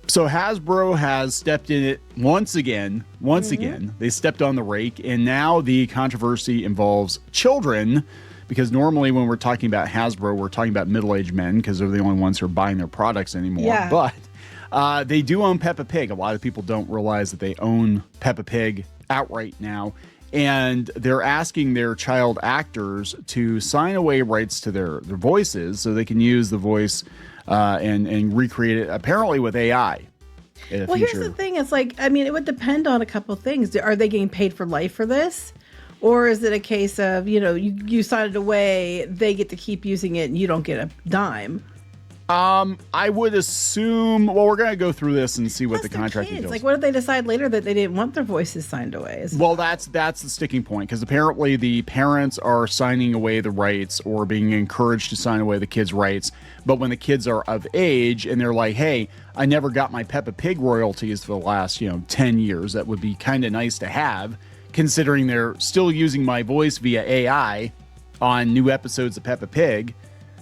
So Hasbro has stepped in it once again. They stepped on the rake, and now the controversy involves children, because normally when we're talking about Hasbro, we're talking about middle-aged men because they're the only ones who are buying their products anymore. Yeah. But they do own Peppa Pig. A lot of people don't realize that they own Peppa Pig outright now, and they're asking their child actors to sign away rights to their voices so they can use the voice and recreate it, apparently with AI. Well, here's the thing. It's like, I mean, it would depend on a couple of things. Are they getting paid for life for this? Or is it a case of, you sign it away, they get to keep using it, and you don't get a dime? I would assume, well, we're going to go through this and see what the contract is. details. Like, what if they decide later that they didn't want their voices signed away? Well, that's the sticking point, because apparently the parents are signing away the rights or being encouraged to sign away the kids' rights. But when the kids are of age and they're like, hey, I never got my Peppa Pig royalties for the last, 10 years. That would be kind of nice to have, considering they're still using my voice via AI on new episodes of Peppa Pig.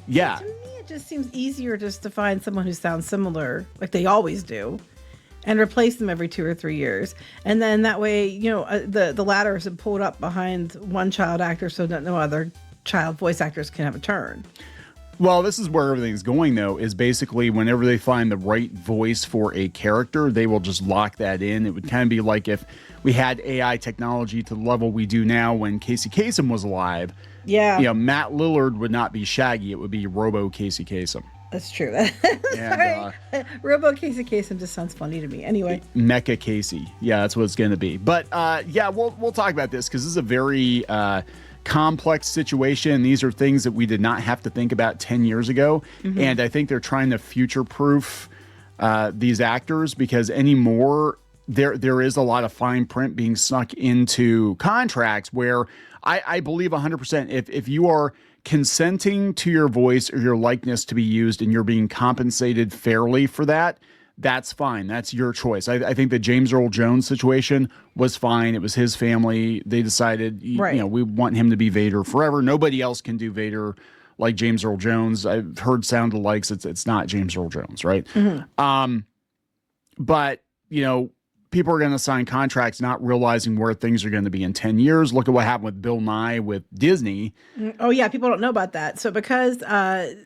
Yeah. It just seems easier just to find someone who sounds similar, like they always do, and replace them every 2 or 3 years. And then that way, the ladders are pulled up behind one child actor so that no other child voice actors can have a turn. Well, this is where everything's going, though, is basically whenever they find the right voice for a character, they will just lock that in. It would kind of be like if we had AI technology to the level we do now when Casey Kasem was alive. Yeah. Matt Lillard would not be Shaggy. It would be Robo Casey Kasem. That's true. Robo Casey Kasem just sounds funny to me. Anyway. Mecha Casey. Yeah, that's what it's going to be. But, we'll talk about this because this is a very complex situation. These are things that we did not have to think about 10 years ago. Mm-hmm. And I think they're trying to future-proof these actors, because anymore there is a lot of fine print being snuck into contracts where I believe 100% if you are consenting to your voice or your likeness to be used and you're being compensated fairly for that, that's fine. That's your choice. I think the James Earl Jones situation was fine. It was his family. They decided, we want him to be Vader forever. Nobody else can do Vader like James Earl Jones. I've heard sound-alikes. It's not James Earl Jones, right? Mm-hmm. But, people are going to sign contracts not realizing where things are going to be in 10 years. Look at what happened with Bill Nye with Disney. Oh, yeah. People don't know about that. So because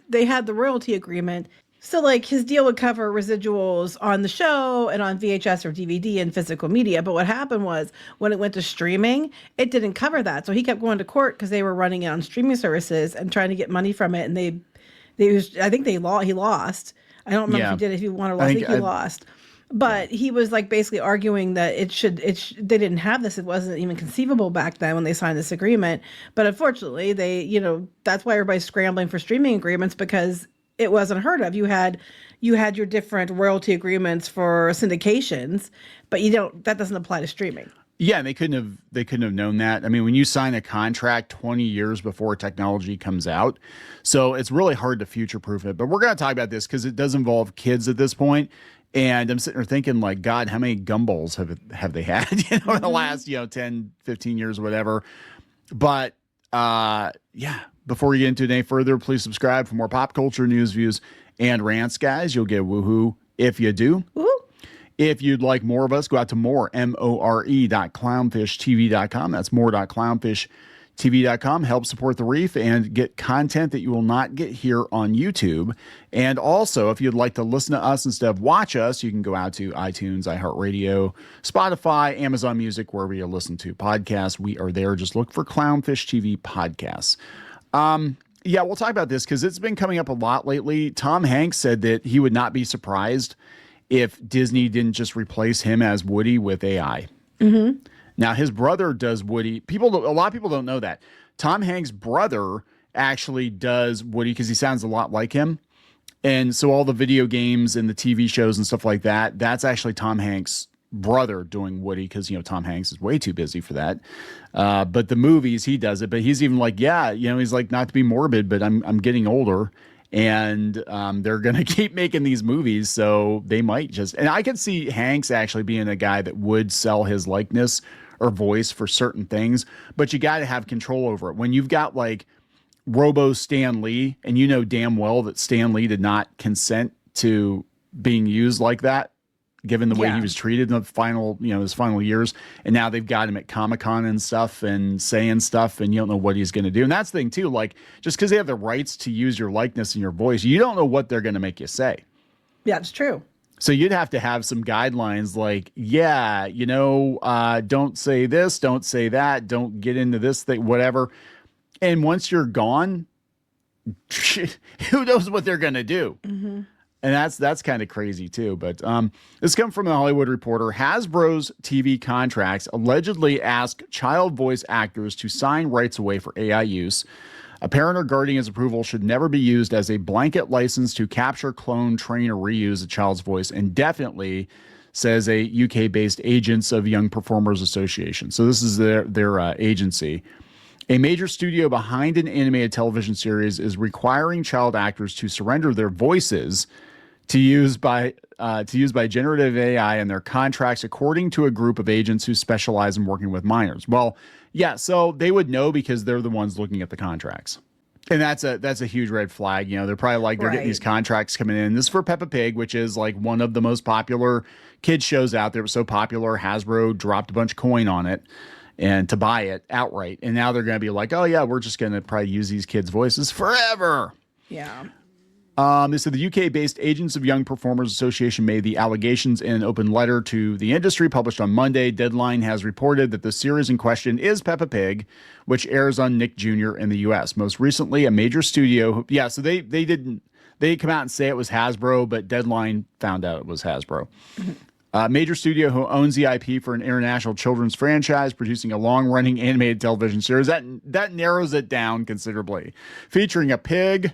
they had the royalty agreement, so like his deal would cover residuals on the show and on VHS or DVD and physical media. But what happened was when it went to streaming, it didn't cover that. So he kept going to court because they were running it on streaming services and trying to get money from it. And I think he lost. I don't remember if he did. If he won or lost, I think he lost. But he was like basically arguing that they didn't have this. It wasn't even conceivable back then when they signed this agreement. But unfortunately, that's why everybody's scrambling for streaming agreements, because it wasn't heard of. You had your different royalty agreements for syndications, but that doesn't apply to streaming. Yeah, and they couldn't have known that. I mean, when you sign a contract 20 years before technology comes out, so it's really hard to future-proof it. But we're going to talk about this because it does involve kids at this point. And I'm sitting there thinking, like, God, how many gumballs have they had, in the last, 10, 15 years or whatever. But, before we get into it any further, please subscribe for more pop culture news, views, and rants, guys. You'll get woohoo if you do. Woo. If you'd like more of us, go out to more.clownfishtv.com. That's more.clownfishtv.com. Help support the reef and get content that you will not get here on YouTube. And also, if you'd like to listen to us instead of watch us, you can go out to iTunes, iHeartRadio, Spotify, Amazon Music, wherever you listen to podcasts. We are there. Just look for Clownfish TV podcasts. We'll talk about this because it's been coming up a lot lately. Tom Hanks said that he would not be surprised if Disney didn't just replace him as Woody with AI. Mm-hmm. Now, his brother does Woody. A lot of people don't know that. Tom Hanks' brother actually does Woody because he sounds a lot like him. And so all the video games and the TV shows and stuff like that, that's actually Tom Hanks' brother doing Woody because, Tom Hanks is way too busy for that. But the movies, he does it. But he's even like, he's like, not to be morbid, but I'm getting older. And they're going to keep making these movies, so they might just... And I could see Hanks actually being a guy that would sell his likeness or voice for certain things, but you got to have control over it. When you've got, like, Robo Stan Lee, and you know damn well that Stan Lee did not consent to being used like that given the way he Yeah. was treated in the final, his final years. And now they've got him at Comic-Con and stuff and saying stuff, and you don't know what he's going to do. And that's the thing too, like, just because they have the rights to use your likeness and your voice, you don't know what they're going to make you say. Yeah, it's true. So you'd have to have some guidelines like, don't say this, don't say that, don't get into this thing, whatever. And once you're gone, who knows what they're going to do? Mm-hmm. And that's kind of crazy too. But this comes from the Hollywood Reporter. Hasbro's TV contracts allegedly ask child voice actors to sign rights away for AI use. A parent or guardian's approval should never be used as a blanket license to capture, clone, train, or reuse a child's voice indefinitely, says a UK-based Agents of Young Performers Association. So this is their agency. A major studio behind an animated television series is requiring child actors to surrender their voices to use by generative AI in their contracts, according to a group of agents who specialize in working with minors. Well, yeah, so they would know because they're the ones looking at the contracts. And that's a huge red flag. They're probably like, they're getting these contracts coming in. This is for Peppa Pig, which is like one of the most popular kids shows out there. It was so popular, Hasbro dropped a bunch of coin on it and to buy it outright. And now they're going to be like, oh yeah, we're just going to probably use these kids' voices forever. Yeah. They said the UK-based Agents of Young Performers Association made the allegations in an open letter to the industry published on Monday. Deadline has reported that the series in question is Peppa Pig, which airs on Nick Jr. in the U.S. Most recently, a major studio. Yeah, so they come out and say it was Hasbro, but Deadline found out it was Hasbro. Mm-hmm. A major studio who owns the IP for an international children's franchise producing a long-running animated television series. That narrows it down considerably. Featuring a pig.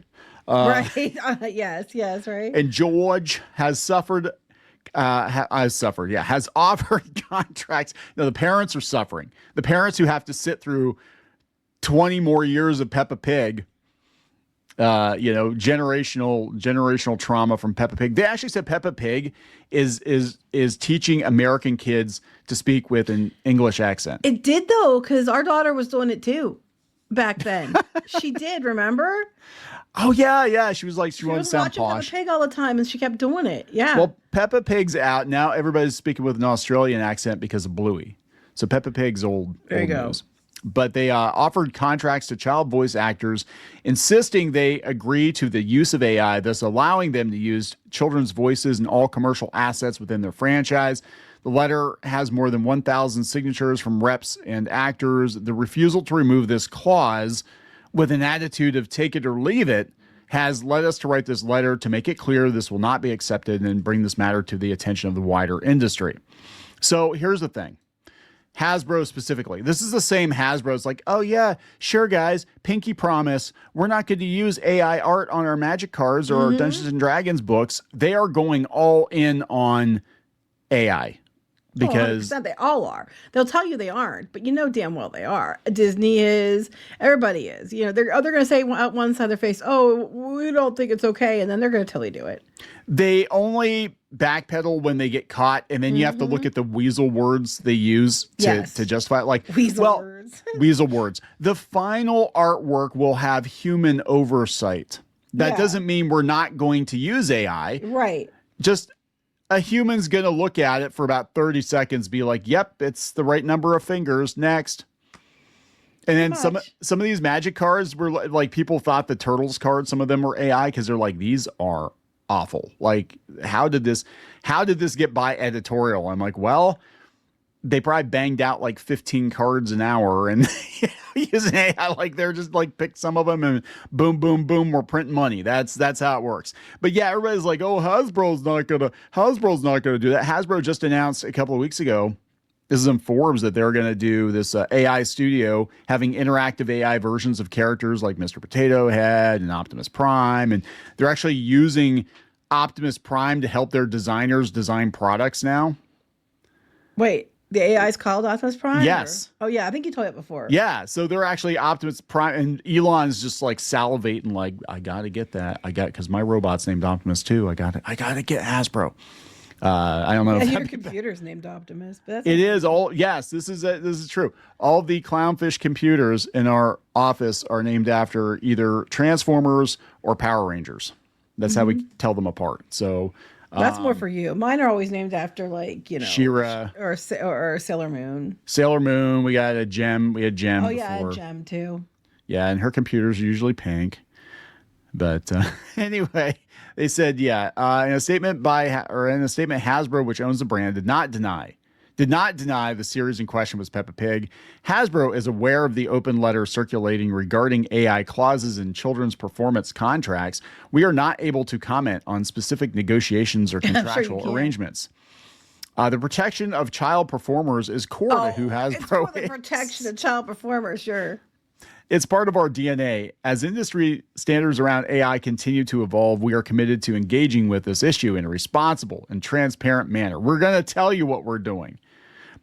Right. Yes, right. And George has offered contracts. No, the parents are suffering. The parents who have to sit through 20 more years of Peppa Pig, generational trauma from Peppa Pig. They actually said Peppa Pig is teaching American kids to speak with an English accent. It did though, because our daughter was doing it too back then. She did, remember? Oh yeah. She was like, she wanted to sound watching posh. Peppa Pig all the time, and she kept doing it. Yeah. Well, Peppa Pig's out now. Everybody's speaking with an Australian accent because of Bluey. So Peppa Pig's old. There you old go. News. But they offered contracts to child voice actors, insisting they agree to the use of AI, thus allowing them to use children's voices and all commercial assets within their franchise. The letter has more than 1,000 signatures from reps and actors. The refusal to remove this clause with an attitude of take it or leave it has led us to write this letter to make it clear this will not be accepted and bring this matter to the attention of the wider industry. So here's the thing. Hasbro specifically. This is the same Hasbro. It's like, oh yeah, sure guys, pinky promise. We're not going to use AI art on our Magic cards or our Dungeons and Dragons books. They are going all in on AI. Because 100%, they all are. They'll tell you they aren't, but you know damn well they are. Disney is, everybody is. They're going to say out one side of their face, oh, we don't think it's okay, and then they're going to totally do it. They only backpedal when they get caught, and then you have to look at the weasel words they use to justify it. Like words. Weasel words. The final artwork will have human oversight. That doesn't mean we're not going to use AI. Right. Just a human's going to look at it for about 30 seconds, be like, yep, it's the right number of fingers. Next. And then some of these Magic cards were like, people thought the Turtles cards, some of them were AI because they're like, these are awful. Like, how did this get by editorial? I'm like, well, they probably banged out like 15 cards an hour and using AI, like they're just like pick some of them and boom, boom, boom, we're printing money. That's how it works. But yeah, everybody's like, oh, Hasbro's not gonna do that. Hasbro just announced a couple of weeks ago, this is in Forbes, that they're gonna do this AI studio having interactive AI versions of characters like Mr. Potato Head and Optimus Prime, and they're actually using Optimus Prime to help their designers design products now. Wait. The AI is called Optimus Prime? Yes. Oh, yeah. I think you told it before. Yeah. So they're actually Optimus Prime, and Elon's just like salivating, like, I got to get that. Because my robot's named Optimus too. I got to get Hasbro. I don't know. Yeah, your computer's named Optimus. But that's it is all. Yes, this is true. All the Clownfish computers in our office are named after either Transformers or Power Rangers. That's how we tell them apart. So That's more for you. Mine are always named after like, Shira, or Sailor Moon. Sailor Moon. We got a Gem. We had Gem Oh before. yeah, Gem too. Yeah, and her computer's usually pink. But anyway, they said, yeah, in a statement Hasbro, which owns the brand, did not deny the series in question was Peppa Pig. Hasbro is aware of the open letter circulating regarding AI clauses in children's performance contracts. We are not able to comment on specific negotiations or contractual arrangements. The protection of child performers is core to who Hasbro it's for the protection of child performers, sure. It's part of our DNA. As industry standards around AI continue to evolve, we are committed to engaging with this issue in a responsible and transparent manner. We're going to tell you what we're doing.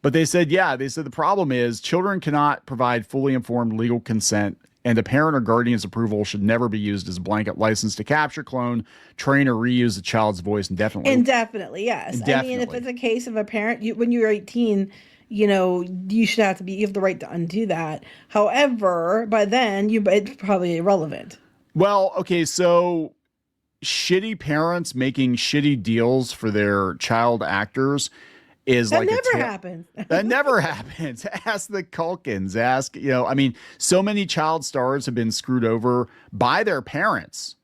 But they said the problem is children cannot provide fully informed legal consent, and a parent or guardian's approval should never be used as a blanket license to capture, clone, train, or reuse the child's voice indefinitely. Indefinitely, yes. Indefinitely. I mean, if it's a case of a parent, when you're 18, you have the right to undo that. However, by then it's probably irrelevant. Well, okay, so shitty parents making shitty deals for their child actors is that like never happens. That never happens. Ask the Culkins. So many child stars have been screwed over by their parents.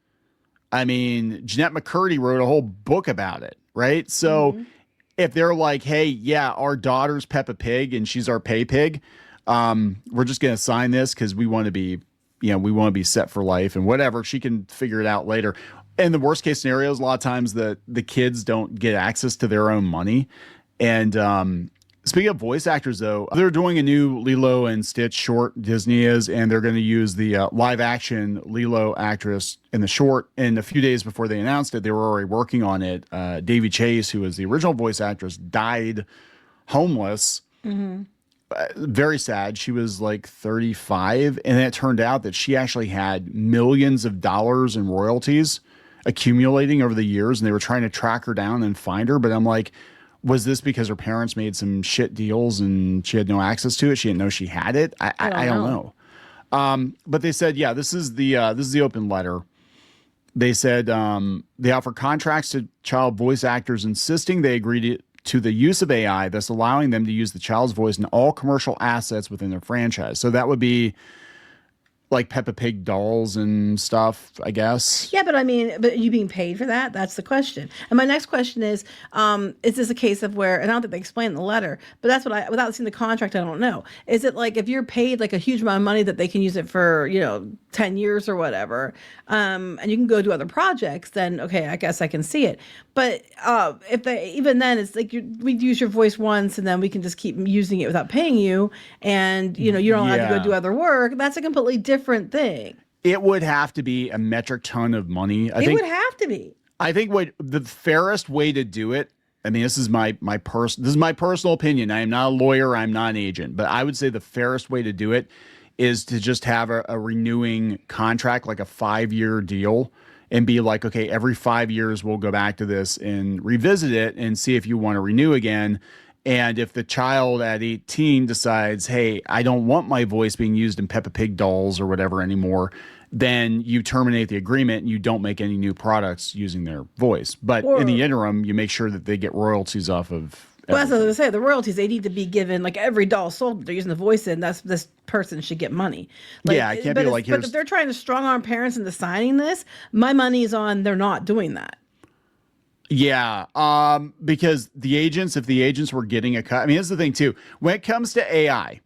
I mean, Jeanette McCurdy wrote a whole book about it, right? So if they're like, hey, yeah, our daughter's Peppa Pig and she's our pay pig, we're just going to sign this because we want to be set for life and whatever. She can figure it out later. And the worst case scenarios, a lot of times the kids don't get access to their own money. And speaking of voice actors, though, they're doing a new Lilo and Stitch short, Disney is, and they're going to use the live action Lilo actress in the short. And a few days before they announced it, they were already working on it. Davy Chase, who was the original voice actress, died homeless. Very sad. She was like 35. And then it turned out that she actually had millions of dollars in royalties accumulating over the years. And they were trying to track her down and find her. But I'm like, was this because her parents made some shit deals and she had no access to it? She didn't know she had it. I don't know. But they said, yeah, this is the open letter. They said they offer contracts to child voice actors, insisting they agree to the use of AI, thus allowing them to use the child's voice in all commercial assets within their franchise. So that would be like Peppa Pig dolls and stuff, I guess. Yeah, but I mean, but are you being paid for that? That's the question. And my next question is this a case of where, and I don't think they explain in the letter, but that's what without seeing the contract, I don't know. Is it like if you're paid like a huge amount of money that they can use it for, 10 years or whatever, and you can go do other projects, then okay, I guess I can see it. But if even then it's like we use your voice once and then we can just keep using it without paying you, and you're not allowed to go do other work. That's a completely different thing. It would have to be a metric ton of money. It would have to be. I think what the fairest way to do it, I mean, this is my personal opinion. I am not a lawyer. I'm not an agent, but I would say the fairest way to do it is to just have a renewing contract, like a 5-year deal, and be like, okay, every 5 years we'll go back to this and revisit it and see if you want to renew again. And if the child at 18 decides, hey, I don't want my voice being used in Peppa Pig dolls or whatever anymore, then you terminate the agreement and you don't make any new products using their voice. But in the interim, you make sure that they get royalties off of. Well, that's what I was going to say. The royalties, they need to be given, like every doll sold, they're using the voice in, this person should get money. Like, yeah, it can't be like, but if they're trying to strong arm parents into signing this, my money is on they're not doing that. Yeah, because if the agents were getting a cut, I mean, here's the thing too. When it comes to AI,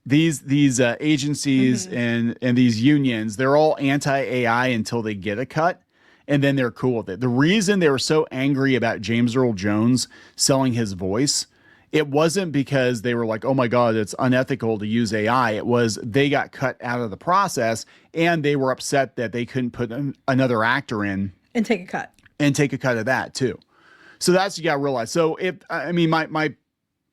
these agencies and these unions, they're all anti-AI until they get a cut, and then they're cool with it. The reason they were so angry about James Earl Jones selling his voice, it wasn't because they were like, oh my God, it's unethical to use AI. It was they got cut out of the process, and they were upset that they couldn't put another actor in and take a cut. And take a cut of that too. So that's, you got to realize. So my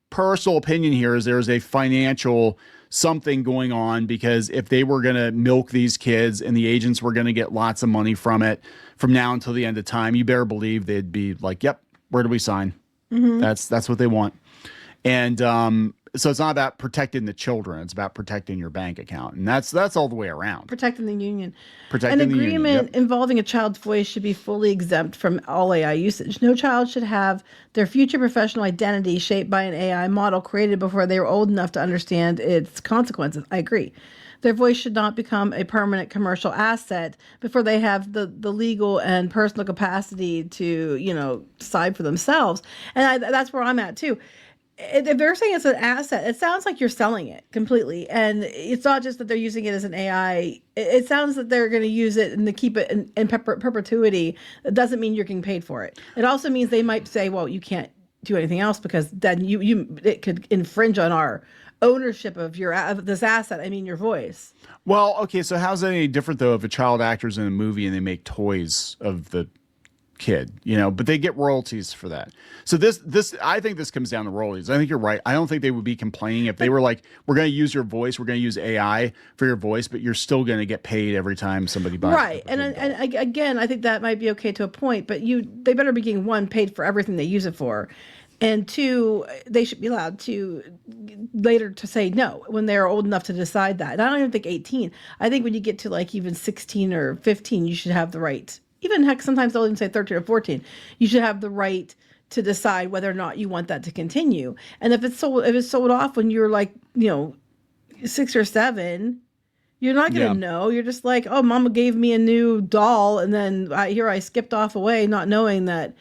personal opinion here is there's a financial something going on, because if they were going to milk these kids and the agents were going to get lots of money from it from now until the end of time, you better believe they'd be like, yep, where do we sign? That's what they want. And So it's not about protecting the children. It's about protecting your bank account. And that's all the way around. Protecting the union. Protecting An the union, agreement yep. involving a child's voice should be fully exempt from all AI usage. No child should have their future professional identity shaped by an AI model created before they were old enough to understand its consequences. I agree. Their voice should not become a permanent commercial asset before they have the legal and personal capacity to, decide for themselves. And that's where I'm at too. If they're saying it's an asset, it sounds like you're selling it completely. And it's not just that they're using it as an AI. It sounds that they're going to use it and to keep it in perpetuity. It doesn't mean you're getting paid for it. It also means they might say, well, you can't do anything else because then it could infringe on our ownership of this asset. I mean, your voice. Well, okay. So how's that any different though if a child actor's in a movie and they make toys of the kid, but they get royalties for that. So this I think this comes down to royalties. I think you're right. I don't think they would be complaining if they were like, we're going to use your voice, we're going to use AI for your voice, but you're still going to get paid every time somebody buys. Right. And again, I think that might be okay to a point, but they better be getting, one, paid for everything they use it for. And two, they should be allowed to later to say no when they're old enough to decide that. And I don't even think 18. I think when you get to like even 16 or 15, you should have the right. Even heck, sometimes they'll even say 13 or 14. You should have the right to decide whether or not you want that to continue. And if it's sold off when you're like, 6 or 7, you're not going to know. You're just like, oh, mama gave me a new doll. And then I skipped off away, not knowing that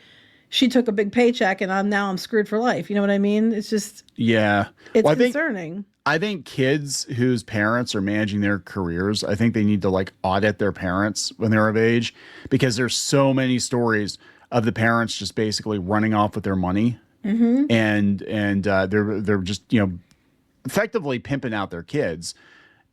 she took a big paycheck and I'm screwed for life. You know what I mean? It's just, it's concerning. I think kids whose parents are managing their careers, I think they need to like audit their parents when they're of age, because there's so many stories of the parents just basically running off with their money, and they're just effectively pimping out their kids.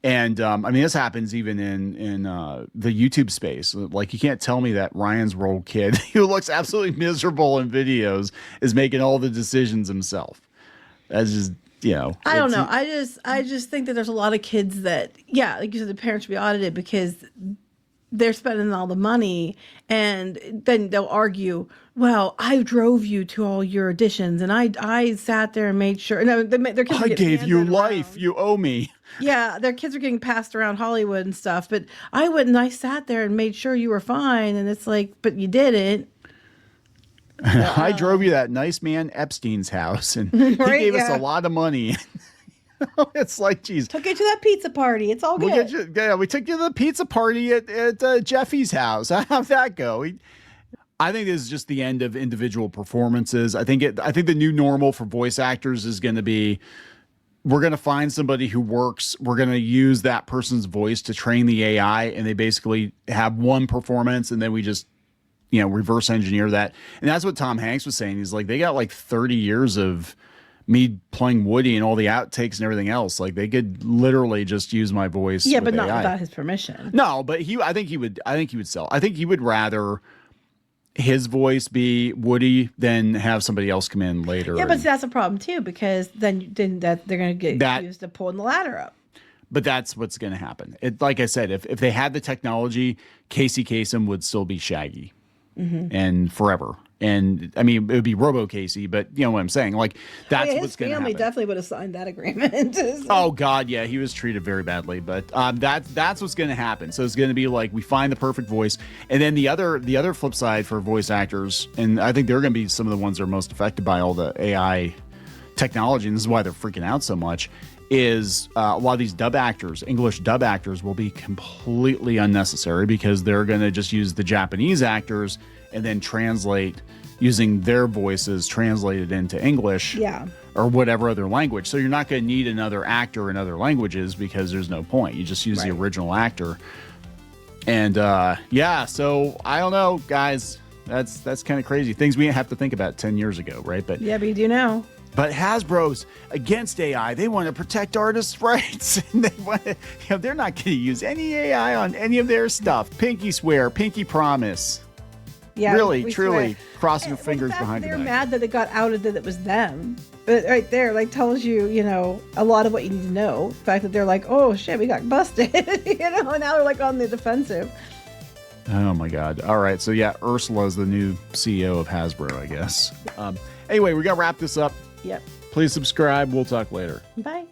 And I mean, this happens even in the YouTube space. Like, you can't tell me that Ryan's World kid, who looks absolutely miserable in videos, is making all the decisions himself. That's just. I don't know. I just think that there's a lot of kids that, like you said, the parents should be audited because they're spending all the money, and then they'll argue, well, I drove you to all your auditions and I sat there and made sure. No, their kids I gave you life. Around. You owe me. Yeah, their kids are getting passed around Hollywood and stuff, but I went and I sat there and made sure you were fine. And it's like, but you didn't. I drove you that nice man Epstein's house, and he gave us a lot of money. It's like, geez. Took you to that pizza party. It's all good. We took you to the pizza party at Jeffy's house. How'd that go? I think this is just the end of individual performances. I think the new normal for voice actors is going to be, we're going to find somebody who works. We're going to use that person's voice to train the AI, and they basically have one performance, and then we just reverse engineer that. And that's what Tom Hanks was saying. He's like, they got like 30 years of me playing Woody and all the outtakes and everything else. Like, they could literally just use my voice. Yeah, but not without his permission. No, but I think he would sell. I think he would rather his voice be Woody than have somebody else come in later. Yeah, but that's a problem too, because then that they're going to get used to pulling the ladder up. But that's what's going to happen. Like I said, if they had the technology, Casey Kasem would still be Shaggy. And forever. And I mean, it would be Robo Casey, but you know what I'm saying? Like, that's what's going to happen. His family definitely would have signed that agreement. Oh God, yeah, he was treated very badly, but that's what's going to happen. So it's going to be like, we find the perfect voice, and then the other flip side for voice actors, and I think they're going to be some of the ones that are most affected by all the AI technology, and this is why they're freaking out so much, is a lot of these English dub actors will be completely unnecessary, because they're going to just use the Japanese actors and then translate using their voices translated into English or whatever other language. So you're not going to need another actor in other languages, because there's no point. You just use the original actor. And so I don't know, guys. That's kind of crazy. Things we didn't have to think about 10 years ago, right? But yeah, but you do now. But Hasbro's against AI. They want to protect artists' rights. And they're not going to use any AI on any of their stuff. Pinky swear, pinky promise. Yeah, really, truly, swear. Crossing your fingers behind your back. They're mad that it got outed that it was them. But right there, like, tells you, a lot of what you need to know. The fact that they're like, oh shit, we got busted. And now they're like on the defensive. Oh my God. All right. So yeah, Ursula's the new CEO of Hasbro, I guess. Anyway, we got to wrap this up. Yep. Please subscribe. We'll talk later. Bye.